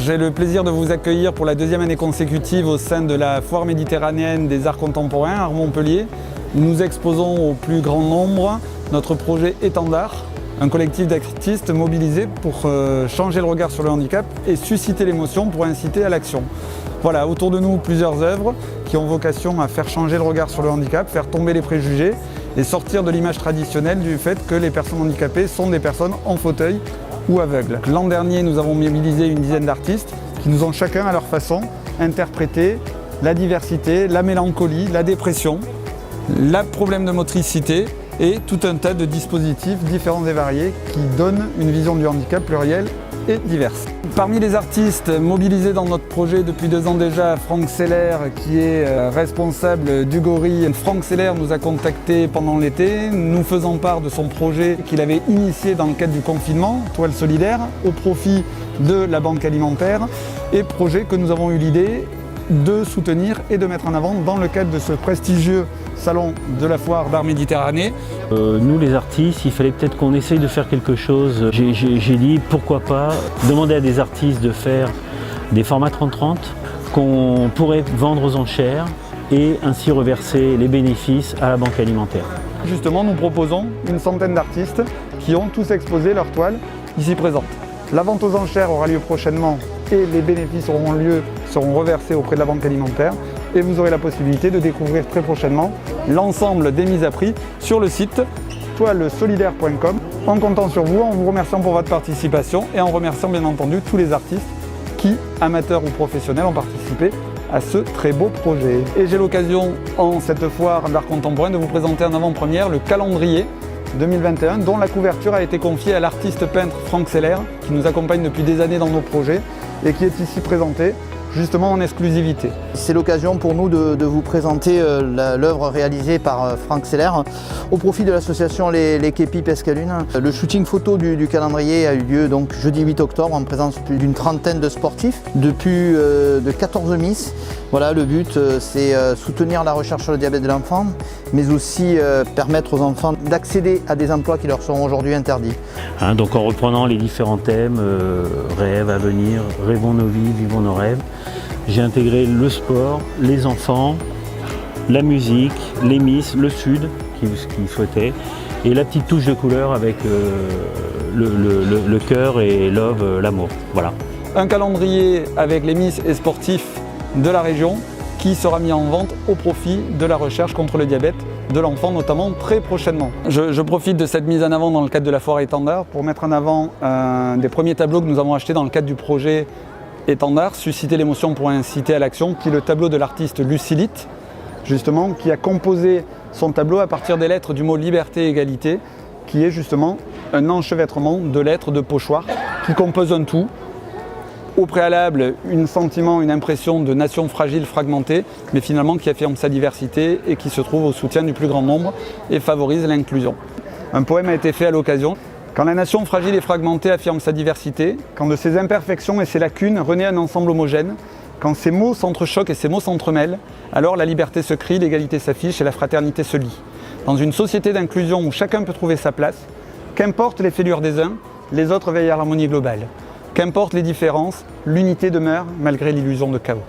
j'ai le plaisir de vous accueillir pour la deuxième année consécutive au sein de la Foire méditerranéenne des arts contemporains à Montpellier. Nous exposons au plus grand nombre notre projet Étendard, un collectif d'artistes mobilisés pour changer le regard sur le handicap et susciter l'émotion pour inciter à l'action. Voilà, autour de nous plusieurs œuvres qui ont vocation à faire changer le regard sur le handicap, faire tomber les préjugés et sortir de l'image traditionnelle du fait que les personnes handicapées sont des personnes en fauteuil ou aveugles. L'an dernier, nous avons mobilisé une dizaine d'artistes qui nous ont chacun à leur façon interprété la diversité, la mélancolie, la dépression, le problème de motricité et tout un tas de dispositifs différents et variés qui donnent une vision du handicap plurielle et diverse. Parmi les artistes mobilisés dans notre projet depuis 2 ans déjà, Franck Seller qui est responsable du Gorille. Franck Seller nous a contactés pendant l'été, nous faisant part de son projet qu'il avait initié dans le cadre du confinement, Toile solidaire, au profit de la banque alimentaire, et projet que nous avons eu l'idée de soutenir et de mettre en avant dans le cadre de ce prestigieux salon de la foire d'art Méditerranée. Nous les artistes, il fallait peut-être qu'on essaye de faire quelque chose. J'ai dit pourquoi pas demander à des artistes de faire des formats 30-30 qu'on pourrait vendre aux enchères et ainsi reverser les bénéfices à la banque alimentaire. Justement, nous proposons une centaine d'artistes qui ont tous exposé leurs toiles ici présentes. La vente aux enchères aura lieu prochainement et les bénéfices seront reversés auprès de la banque alimentaire. Et vous aurez la possibilité de découvrir très prochainement l'ensemble des mises à prix sur le site toilesolidaire.com. En comptant sur vous, en vous remerciant pour votre participation et en remerciant bien entendu tous les artistes qui, amateurs ou professionnels, ont participé à ce très beau projet. Et j'ai l'occasion, en cette foire d'art contemporain, de vous présenter en avant-première le calendrier 2021, dont la couverture a été confiée à l'artiste peintre Franck Seller, qui nous accompagne depuis des années dans nos projets et qui est ici présenté justement en exclusivité. C'est l'occasion pour nous de vous présenter l'œuvre réalisée par Franck Seller au profit de l'association Les Képis Pescalune. Le shooting photo du calendrier a eu lieu donc jeudi 8 octobre en présence d'une trentaine de sportifs depuis de 14 Miss. Voilà, le but c'est soutenir la recherche sur le diabète de l'enfant, mais aussi permettre aux enfants d'accéder à des emplois qui leur sont aujourd'hui interdits. Donc en reprenant les différents thèmes, rêve, avenir, rêvons nos vies, vivons nos rêves, j'ai intégré le sport, les enfants, la musique, les Miss, le Sud qui souhaitaient, et la petite touche de couleur avec le cœur et love, l'amour. Voilà. Un calendrier avec les Miss et sportifs de la région qui sera mis en vente au profit de la recherche contre le diabète de l'enfant, notamment très prochainement. Je profite de cette mise en avant dans le cadre de la foire Étendard pour mettre en avant un des premiers tableaux que nous avons achetés dans le cadre du projet Étendard, susciter l'émotion pour inciter à l'action, qui est le tableau de l'artiste Lucilite, justement, qui a composé son tableau à partir des lettres du mot liberté et égalité, qui est justement un enchevêtrement de lettres de pochoir qui composent un tout. Au préalable, un sentiment, une impression de nation fragile, fragmentée, mais finalement qui affirme sa diversité et qui se trouve au soutien du plus grand nombre et favorise l'inclusion. Un poème a été fait à l'occasion. Quand la nation fragile et fragmentée affirme sa diversité, quand de ses imperfections et ses lacunes renaît un ensemble homogène, quand ces mots s'entrechoquent et ces mots s'entremêlent, alors la liberté se crie, l'égalité s'affiche et la fraternité se lie. Dans une société d'inclusion où chacun peut trouver sa place, qu'importe les fêlures des uns, les autres veillent à l'harmonie globale. Qu'importe les différences, l'unité demeure malgré l'illusion de chaos.